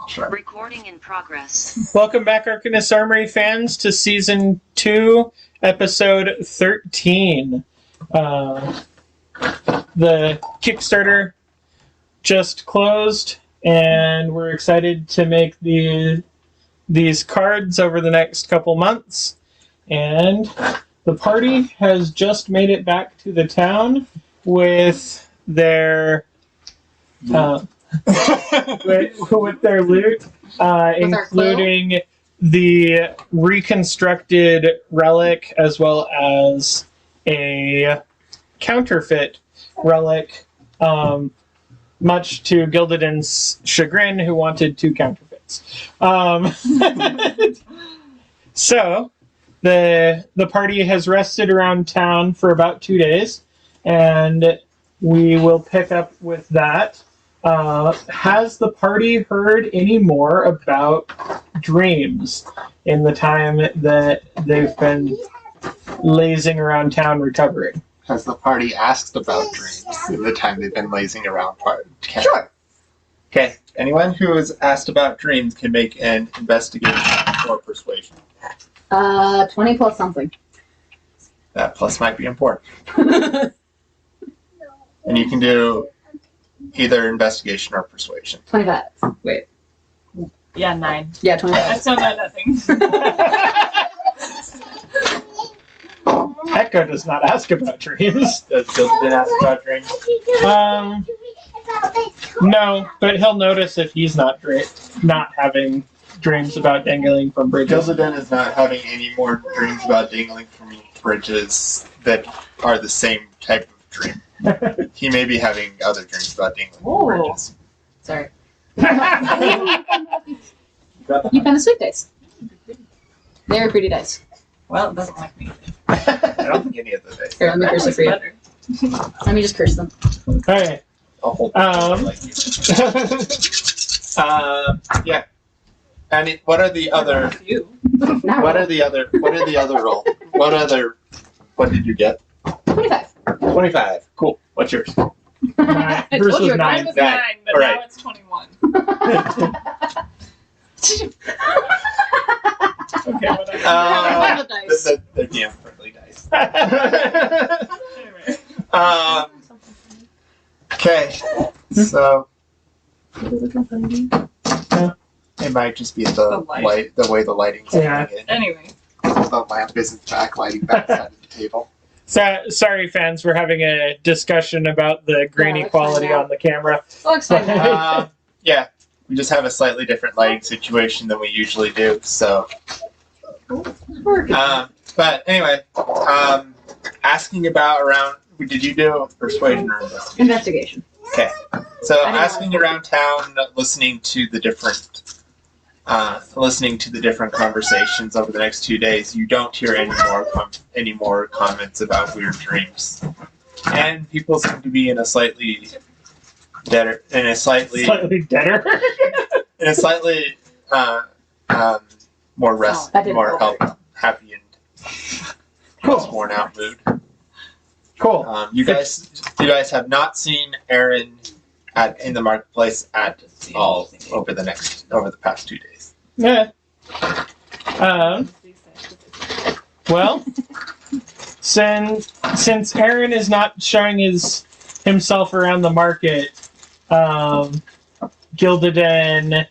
Sure. Recording in progress. Welcome back, Arcanist Armory fans, to Season 2, Episode 13. The Kickstarter just closed, and we're excited to make these cards over the next couple months. And the party has just made it back to the town with their... with their loot, including the reconstructed relic as well as a counterfeit relic, much to Gildeden's chagrin, who wanted 2 counterfeits. So, the party has rested around town for about 2 days, and we will pick up with that. Has the party heard any more about dreams in the time that they've been lazing around town recovering? Has the party asked about dreams in the time they've been lazing around? Sure. Okay. Anyone who has asked about dreams can make an investigation or persuasion. 20 plus something. That plus might be important. And you can do either investigation or persuasion. 25. Wait. Yeah, 9. Yeah, 25. I still got nothing. Echo does not ask about dreams. Does Gildeden ask about dreams? No, but he'll notice if he's not having dreams about dangling from bridges. Gildeden is not having any more dreams about dangling from bridges that are the same type of dream. He may be having other dreams about dangling from bridges. Sorry. You found the sweet dice. They're pretty dice. Well, it doesn't like me. I don't think any of the dice. Here, let me curse it for you. Better. Let me just curse them. Okay. I'll hold like you. Yeah. And what are the other? What are the other roll? What did you get? 25. 25. Cool. What's yours? I Bruce told was you, mine 9. was 9, but All right. now it's 21. Okay, whatever. The dice. They're damn friendly dice. Anyway. Okay. So it might just be the The light. the way the lighting's Yeah. coming in. Anyway. The lamp isn't backlighting backside of the table. Sorry, fans, we're having a discussion about the grainy let's quality find out. on the camera. So excited. Yeah, we just have a slightly different lighting situation than we usually do. So, but anyway, asking about around. Did you do persuasion or investigation? Investigation. Okay, so I don't asking know. around town, listening to the different conversations over the next 2 days, you don't hear any more comments about weird dreams, and people seem to be in a slightly deader, Slightly deader. in a slightly more rest, that didn't more help. happy and Cool. worn out mood. Cool. You guys have not seen Aaron in the marketplace at all over the past 2 days. Yeah. Well, since Aaron is not showing himself around the market, Gildeden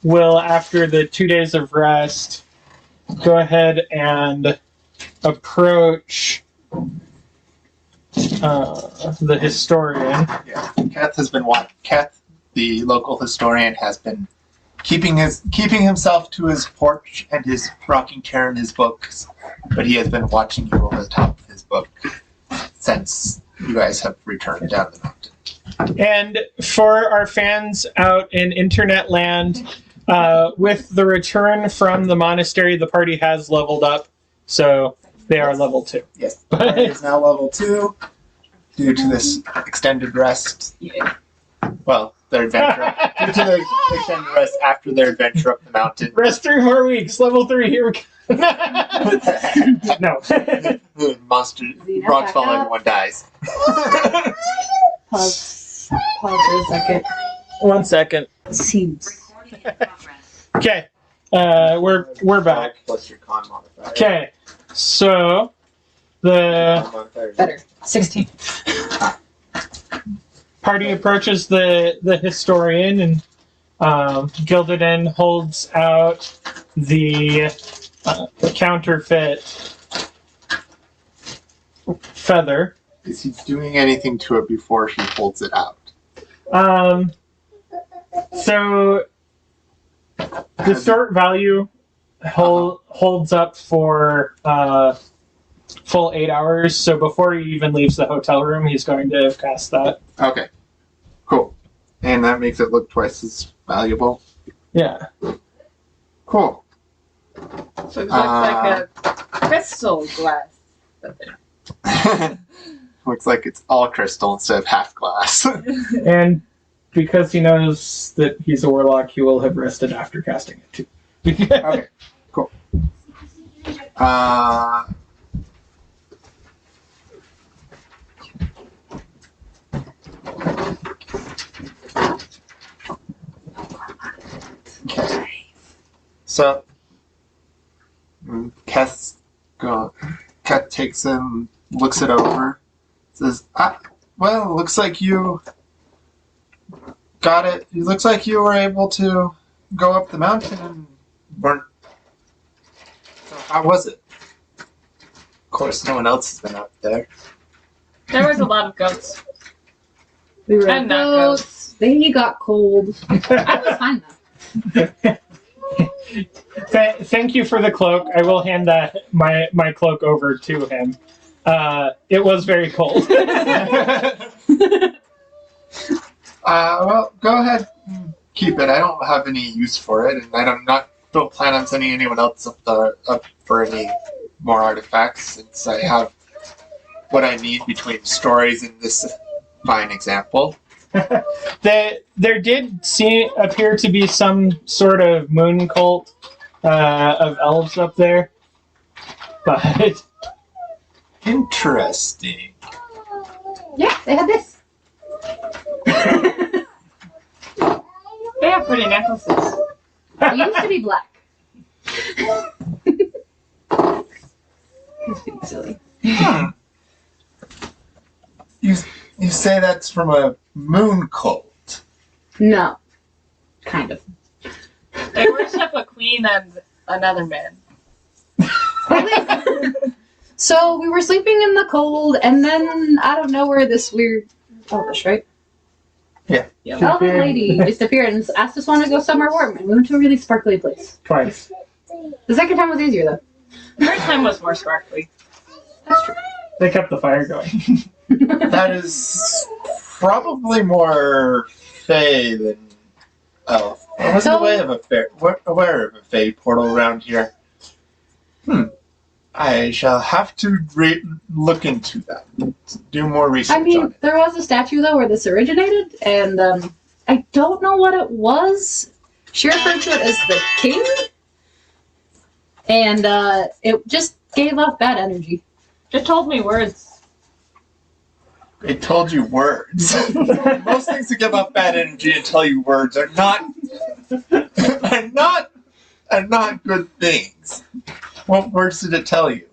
will, after the 2 days of rest, go ahead and approach the historian. Yeah. Kath, the local historian, has been keeping himself to his porch and his rocking chair and his books, but he has been watching you over the top of his book since you guys have returned down the mountain. And for our fans out in internet land, with the return from the monastery, the party has leveled up, so they are level 2. Yes, the party is now level 2 due to this extended rest. Yeah. Well, their adventure. Due to the extended rest after their adventure up the mountain. Rest 3 more weeks, level 3, here we go. No. The monster Xena, rocks back fall, up. everyone dies. Pause for a second. 1 second. Seems Working in progress. Okay. We're back. Plus your con modifier. Okay. So the Con modifier is- Better. 16. party approaches the historian, and Gildeden holds out the counterfeit feather. Is he doing anything to it before he holds it out? So the store value holds up for full 8 hours. So before he even leaves the hotel room, he's going to cast that. Okay. Cool. And that makes it look twice as valuable. Yeah. Cool. So it looks like a crystal glass. Looks like it's all crystal instead of half glass. And because he knows that he's a warlock, he will have rested after casting it too. Okay. Cool. Okay. So, Keth takes him, looks it over, says, well, it looks like you got it. It looks like you were able to go up the mountain and weren't. So how was it? Of course, no one else has been up there. There was a lot of goats. We were And not goats. They got cold. I was fine though. Thank you for the cloak. I will hand my cloak over to him. It was very cold. Well, go ahead and keep it. I don't have any use for it, and don't plan on sending anyone else up for any more artifacts, since I have what I need between stories and this fine example. There did appear to be some sort of moon cult of elves up there, but Interesting. Yeah, they had this. They have pretty necklaces. They used to be black. He's being silly. Hmm. You say that's from a moon cult? No. Kind of. They worship a queen and another man. So we were sleeping in the cold, and then out of nowhere, this weird elvish, right? Yeah. Elvish lady just appeared and asked us want to go somewhere warm, and we went to a really sparkly place. twice. The second time was easier though. The first time was more sparkly. That's true. They kept the fire going. That is probably more Fey than elf. I wasn't So- aware of a Fey portal around here. I shall have to look into that. Do more research I on mean, it. there was a statue though where this originated, and I don't know what it was. She referred to it as the king, and it just gave off bad energy. It told me words. It told you words. Most things that give off bad energy and tell you words are not good things. What words did it tell you?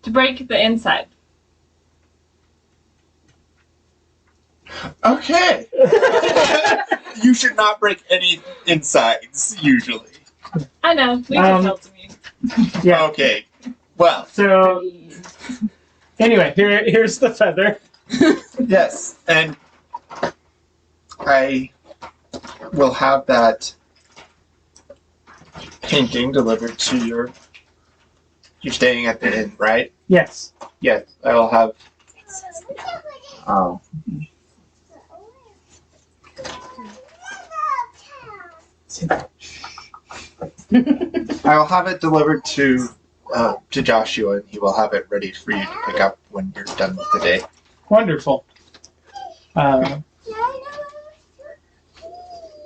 To break the inside. Okay. You should not break any insides, usually. I know. Lisa told to me. Yeah. Okay. Well, So anyway, here's the feather. yes, and I will have that painting delivered to your. You're staying at the inn, right? Yes. Yes, I will have. I will have it delivered to Joshua, and he will have it ready for you to pick up when you're done with the day. Wonderful.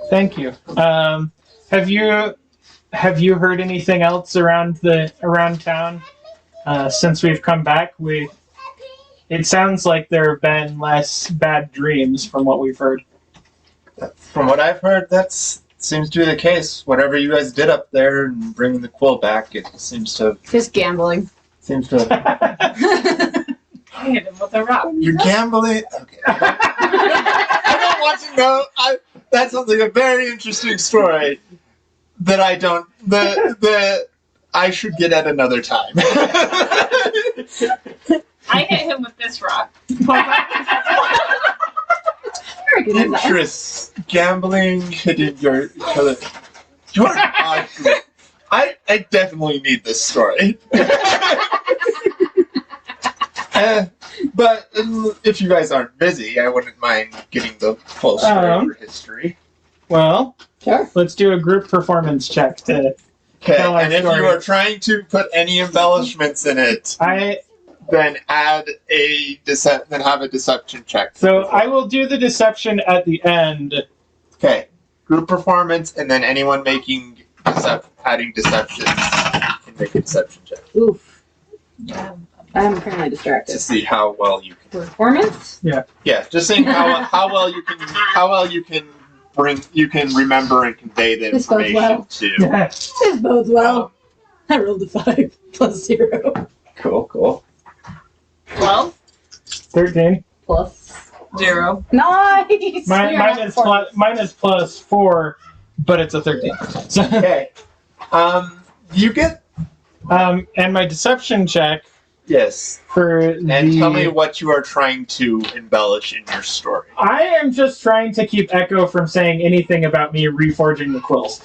Thank you. Have you heard anything else around town since we've come back? It sounds like there have been less bad dreams from what we've heard. From what I've heard, that's seems to be the case. Whatever you guys did up there and bringing the quill back, it seems to Just gambling. seems to. I hit him with a rock. You're gambling. Okay. I don't want to know. That sounds like a very interesting story that I don't. That I should get at another time. I hit him with this rock. Very good at that. Interest, gambling, hitting your other. You're an odd group. I definitely need this story. But if you guys aren't busy, I wouldn't mind getting the full story of your history. Well, Sure. let's do a group performance check to Okay, tell our and if story. you are trying to put any embellishments in it, then add then have a deception check. So I will do the deception at the end. Okay, group performance, and then anyone making adding deception can make a deception check Oof. I'm currently to distracted. see how well you can. Performance? Yeah, just saying how well you can remember and convey the This goes information well. to. This bodes well. I rolled a 5 plus 0 Cool. 12, 13. plus 0. Nice. Mine is plus 4, but it's a 13. So, Okay. You get and my deception check yes, for and tell me what you are trying to embellish in your story. I am just trying to keep Echo from saying anything about me reforging the quills.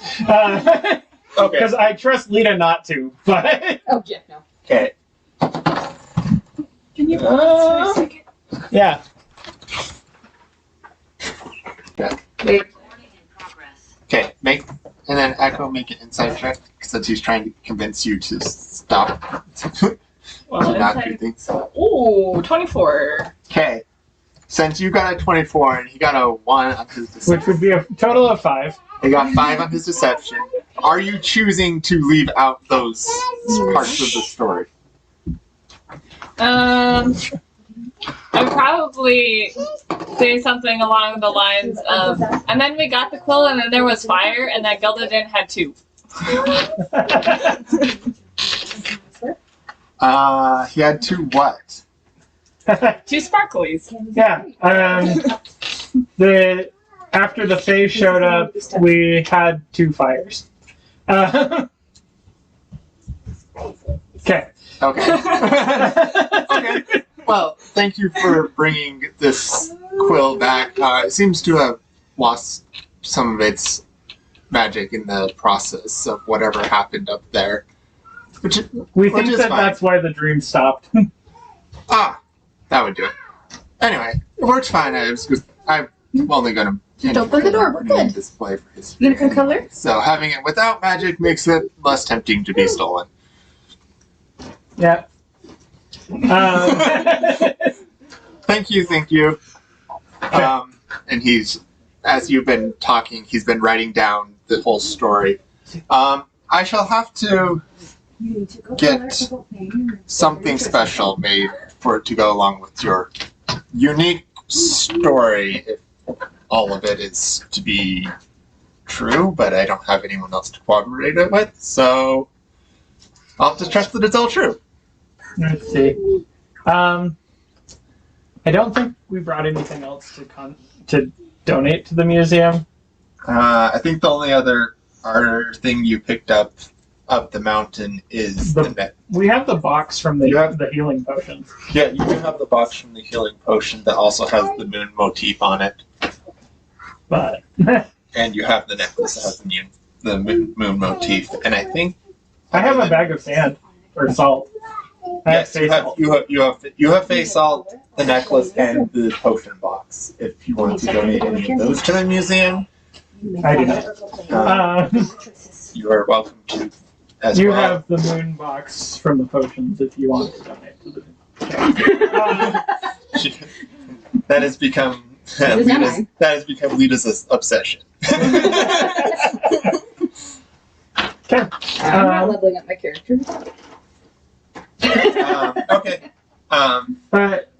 Okay. Because I trust Lita not to, but Oh, yeah, no. Okay. Can you Uh, a second? yeah. Wait. Recording in progress. Okay. And then Echo make an insight check since he's trying to convince you to stop. Well, to not do inside. things. Ooh, 24. Okay. Since you got a 24 and he got a 1 on his deception, Which would be a total of 5. he got 5 on his deception. Are you choosing to leave out those parts of the story? I'd probably say something along the lines of, and then we got the quill, and then there was fire, and that Gildeden had 2. He had 2 what? 2 sparklies. Yeah. After the Fae showed up, we had 2 fires. Okay. Okay. Okay. Well, thank you for bringing this quill back. It seems to have lost some of its magic in the process of whatever happened up there. We Which think is that fine. that's why the dream stopped. That would do it. Anyway, it works fine. I'm only going to Open the door, we're good. display for his. You gonna come color? So having it without magic makes it less tempting to be stolen. Yeah. Thank you. And as you've been talking, he's been writing down the whole story. I shall have to get something special made for it to go along with your unique story, if all of it is to be true, but I don't have anyone else to corroborate it with, so I'll have to trust that it's all true. Let's see. I don't think we brought anything else to donate to the museum. I think the only other thing you picked up the mountain is the net. We have the box from the You have- the healing potion. Yeah, you do have the box from the healing potion that also has the moon motif on it, But and you have the necklace that has the moon motif. And I think I have a bag of sand or salt. I have yes, you face have salt. you have face salt, the necklace, and the potion box. If you want to donate any of those to the museum, I do not. you are welcome to. As You well. have the moon box from the potions if you want to donate to the. That has become It is not mine. Lita's obsession. Okay. I'm not leveling up my character. Okay. But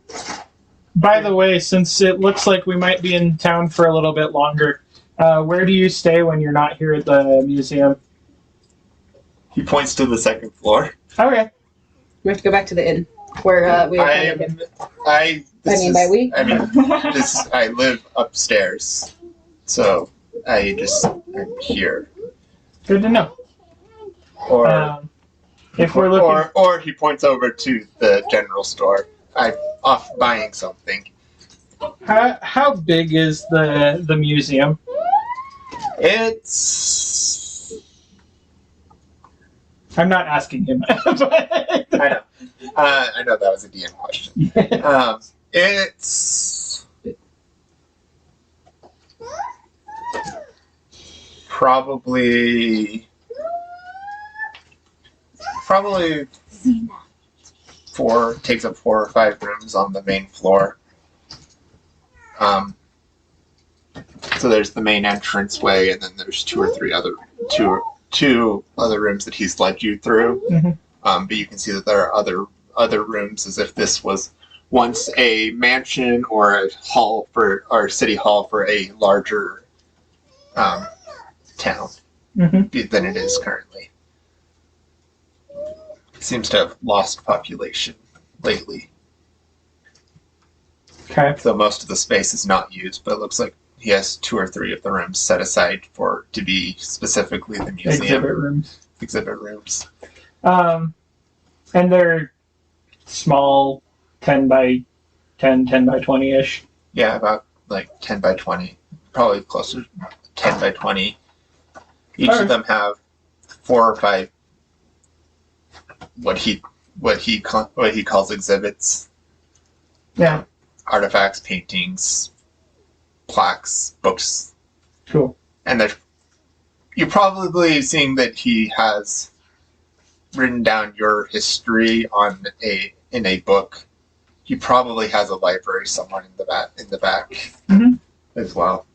by the way, since it looks like we might be in town for a little bit longer, Where do you stay when you're not here at the museum? He points to the second floor. Okay. We have to go back to the inn where we I live upstairs, so I'm here. Good to know. Or if we're looking, or he points over to the general store. I'm off buying something. how big is the museum? It's. I'm not asking him. But... I know. I know that was a DM question. It's probably takes up 4 or 5 rooms on the main floor. So there's the main entranceway, and then there's 2 other rooms that he's led you through. Mm-hmm. But you can see that there are other rooms, as if this was once a mansion or a hall or city hall for a larger town than it is currently. It seems to have lost population lately. Okay. So most of the space is not used, but it looks like he has 2 or 3 of the rooms set aside to be specifically the museum. Exhibit rooms. And they're small, 10 by 10, 10 by 20-ish. Yeah, about like 10 by 20. Probably closer to 10 by 20. Each of them have 4 or 5 what he calls exhibits. Yeah. Artifacts, paintings, plaques, books. Cool. And you're probably seeing that he has written down your history in a book. He probably has a library somewhere in the back as well.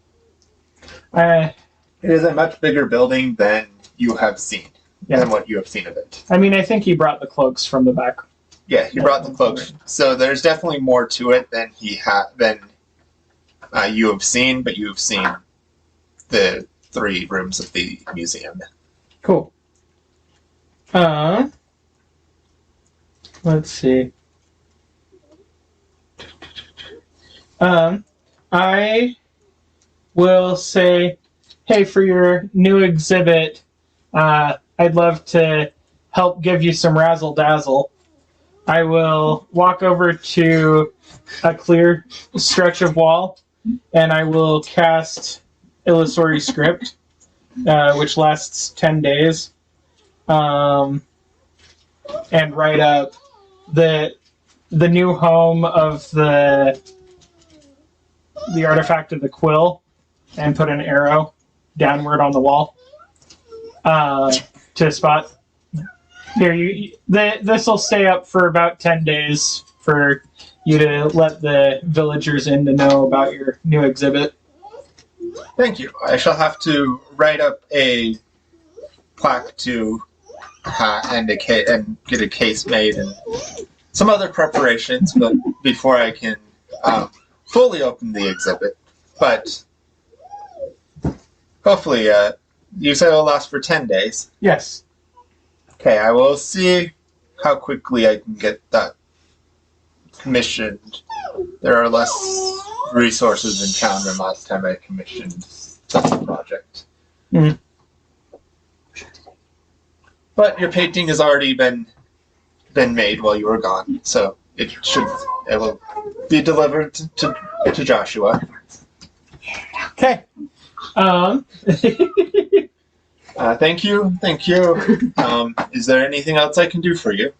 It is a much bigger building than you have seen. Yeah. Than what you have seen of it. I mean, I think he brought the cloaks from the back. Yeah, he brought the cloaks. So there's definitely more to it than you have seen, but you've seen the 3 rooms of the museum. Cool. Let's see. I will say, hey, for your new exhibit, I'd love to help give you some razzle dazzle. I will walk over to a clear stretch of wall, and I will cast Illusory Script, which lasts 10 days, and write up the new home of the artifact of the quill, and put an arrow downward on the wall to spot. Here, this will stay up for about 10 days for you to let the villagers in to know about your new exhibit. Thank you. I shall have to write up a plaque to and get a case made and some other preparations, but before I can fully open the exhibit. But hopefully, you said it'll last for 10 days. Yes. Okay, I will see how quickly I can get that commissioned. There are less resources in town than last time I commissioned such a project. Mm-hmm. But your painting has already been made while you were gone, so it will be delivered to Joshua. Okay. Thank you. Is there anything else I can do for you?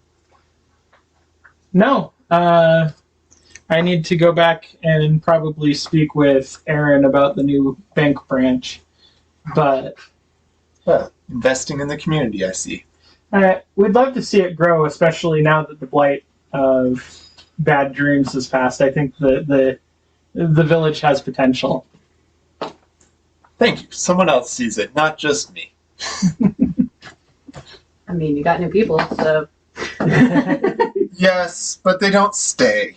No. I need to go back and probably speak with Aaron about the new bank branch. But Investing in the community, I see. we'd love to see it grow, especially now that the blight of bad dreams has passed. I think the village has potential. Thank you. Someone else sees it, not just me. I mean, you got new people, so. Yes, but they don't stay.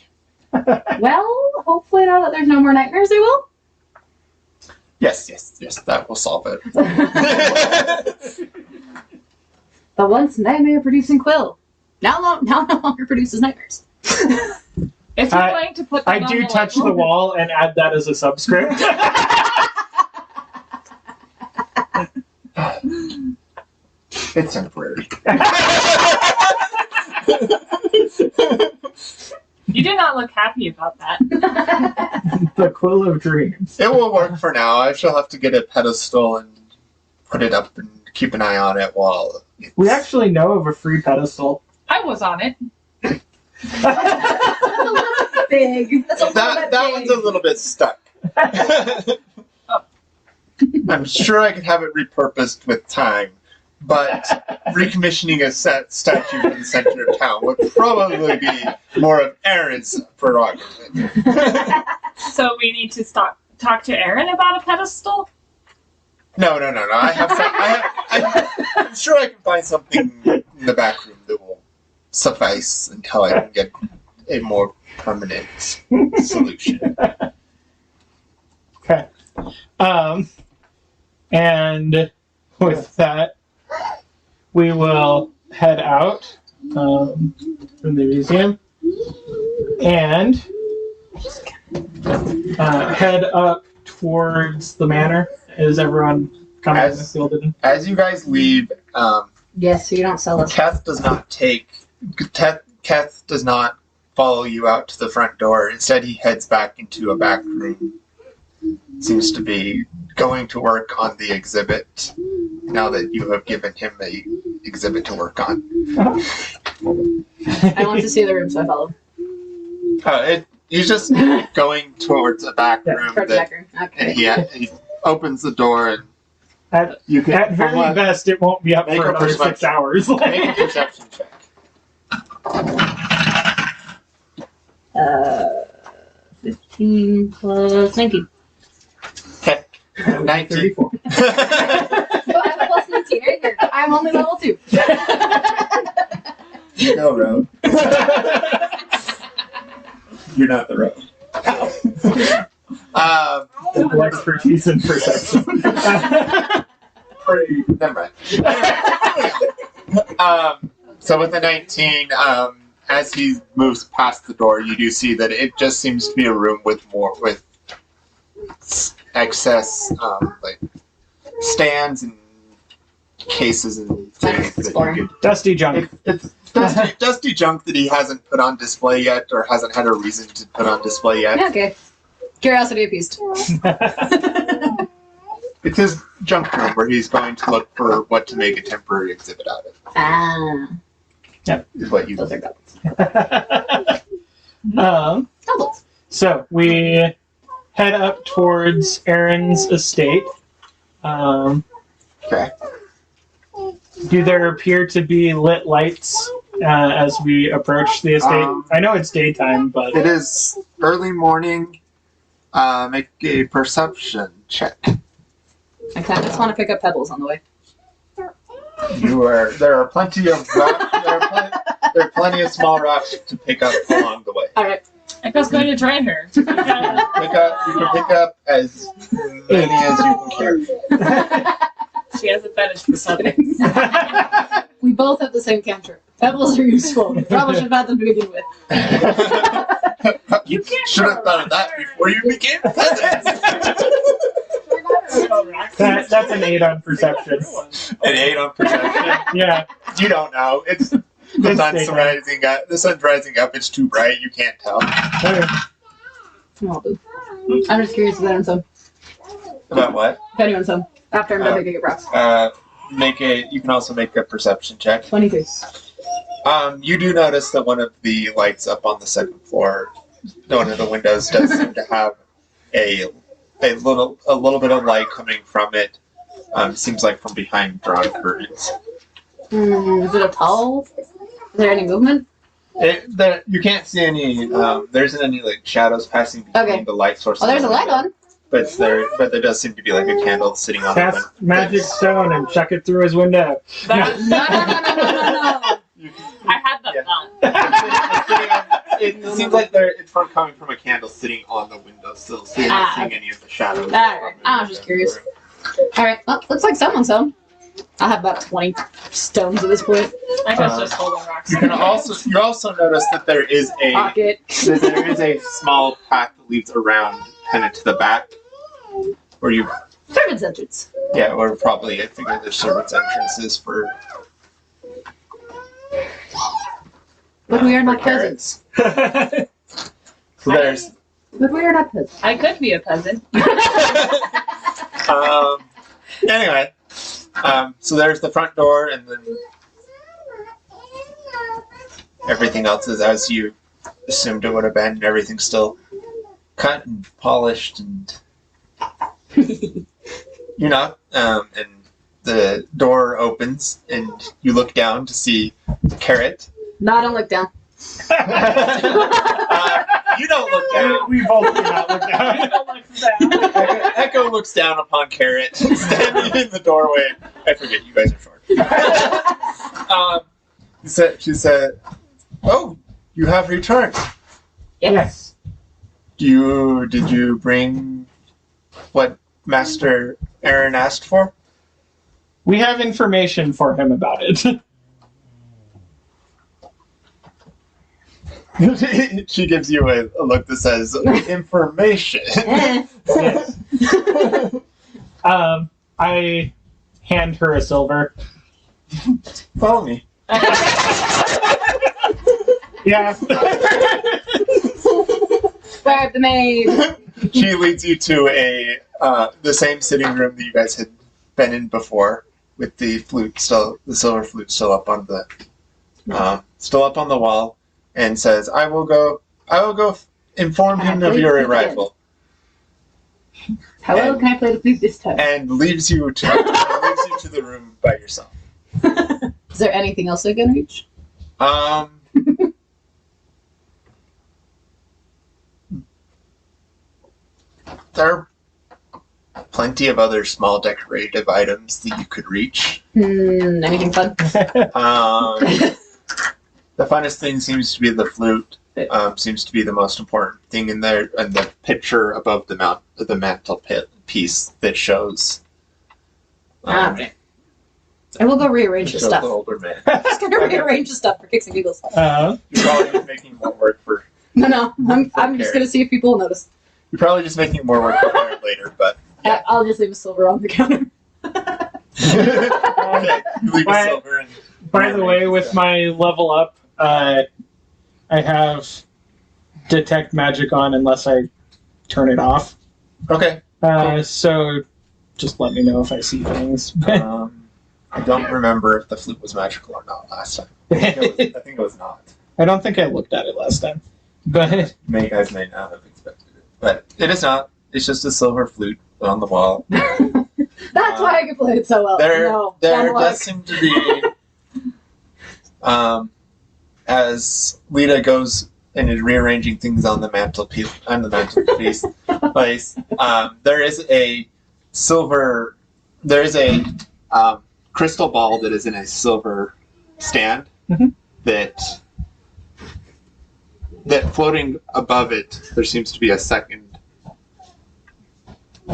Well, hopefully now that there's no more nightmares, they will. Yes, that will solve it. The once nightmare-producing quill. Now no longer produces nightmares. If you're going to put that I on do the touch label- the wall and add that as a subscript. It's temporary. You did not look happy about that. The quill of dreams. It will work for now. I shall have to get a pedestal and put it up and keep an eye on it while it's... We actually know of a free pedestal. I was on it. Big. That's a little That bit one's a little bit stuck. I'm sure I could have it repurposed with time, but recommissioning a statue in the center of town would probably be more of Aaron's prerogative. So we need to talk to Aaron about a pedestal? No. I'm sure I can find something in the back room that will suffice until I can get a more permanent solution. Okay. And with that, we will head out from the museum and head up towards the manor. Is everyone coming with Gildeden? As you guys leave, Yes, so you don't sell us. Keth does not follow you out to the front door. Instead, he heads back into a back room. Seems to be going to work on the exhibit now that you have given him a exhibit to work on. I want to see the room, so I follow. He's just going towards a back room. Towards the back room. Okay. And he opens the door and At very best, it won't be up Make for a another 6 perception. hours. make a perception check. 15 plus 19. Okay. 19. 34. So I have a plus 19 right here. I'm only level 2. No, Rogue. You're not the Rogue. Double expertise in perception. Never mind. So with the 19, as he moves past the door, you do see that it just seems to be a room with excess like stands and cases and things that you could. Dusty junk. It's dusty junk that he hasn't put on display yet, or hasn't had a reason to put on display yet. Okay. Curiosity appeased. It's his junk room where he's going to look for what to make a temporary exhibit out of. Ah. Is what you Those are goblins. Goblins. So we head up towards Aaron's estate. Okay. Do there appear to be lit lights as we approach the estate? I know it's daytime, but It is early morning. Make a perception check. I kind of just want to pick up pebbles on the way. There are plenty of there are plenty of small rocks to pick up along the way. Alright. I was going to train her. You can pick up as many as you can carry. She has a fetish for something. We both have the same cantrip. Pebbles are useful. Probably should have had them to begin with. You can't Should have thought of that before you became peasants. that's an 8 on perception. An 8 on perception. Yeah. You don't know. It's the It's sun's daytime. rising up. The sun's rising up. It's too bright. You can't tell. Oh, boo. I'm just curious if anyone's home. About what? If anyone's home. After I'm done picking up rocks. You can also make a perception check. 23. You do notice that one of the lights up on the second floor, one of the windows, does seem to have a little bit of light coming from it. Seems like from behind drawn curtains. Is it a tall? Is there any movement? You can't see any. There isn't any like shadows passing between the light source. Oh, there's a light on. But there does seem to be like a candle sitting on Cast the magic stone and chuck it through his window. That, No. I had that thought. it seems like it's from coming from a candle sitting on the windowsill, so you're not seeing any of the shadows. Alright, I was just curious. Alright, well, looks like someone's home. I have about 20 stones at this point. I guess just holding rocks. You also notice that there is a Pocket. small path that leads around kind of to the back, where you Servant's entrance. or probably I figure there's servants' entrances for. But we are for not carrots. peasants. So there's But we are not peasants. I could be a peasant. anyway. So there's the front door, and then everything else is as you assumed it would have been. Everything's still cut and polished, and you're not. And the door opens, and you look down to see Carrot. No, I don't look down. You don't look down. We both do not look down. Echo looks down upon Carrot standing in the doorway. I forget, you guys are short. She said, "Oh, you have returned. Yes. Did you bring what Master Aaron asked for?" We have information for him about it. She gives you a look that says, "Information." Yes. I hand her a silver. Follow me. Yeah. Grab the maid. She leads you to the same sitting room that you guys had been in before, with the silver flute still up on the wall, and says, "I will go inform him of your arrival." Hello, can I play the flute this time? And leaves you to the room by yourself. Is there anything else I can reach? There are plenty of other small decorative items that you could reach. Anything fun? The funnest thing seems to be the flute. Seems to be the most important thing in there, and the picture above the mantle piece that shows. Okay. I will go rearrange the shows stuff. the older man. Just gonna rearrange the stuff for kicks and giggles. You're probably just making more work for. No, I'm just gonna see if people will notice. You're probably just making more work for Aaron later, but. I'll just leave a silver on the counter. Okay, you leave a silver and. By the way, with my level up, I have detect magic on unless I turn it off. Okay. So just let me know if I see things. I don't remember if the flute was magical or not last time. I think it was not. I don't think I looked at it last time. But You guys may not have expected it. But it is not. It's just a silver flute on the wall. That's why I can play it so well. There no, does seem to be, as Lita goes and is rearranging things on the mantelpiece, there is a silver, there is a crystal ball that is in a silver stand that floating above it, there seems to be a second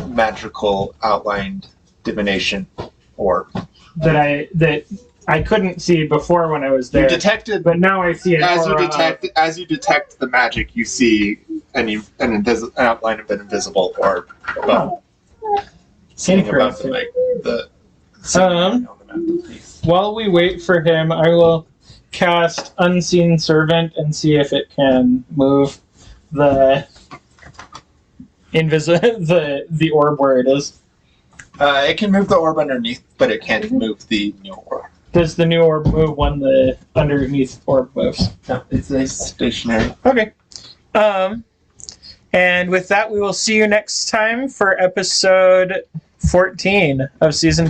magical outlined divination orb. that I couldn't see before when I was there. You detected, but now I see it. as you detect the magic, you see an outline of an invisible orb above, sitting above the on the mantelpiece. While we wait for him, I will cast Unseen Servant and see if it can move the the orb where it is. It can move the orb underneath, but it can't move the new orb. Does the new orb move when the underneath orb moves? No, it's stationary. Okay. And with that, we will see you next time for episode 14 of season 2.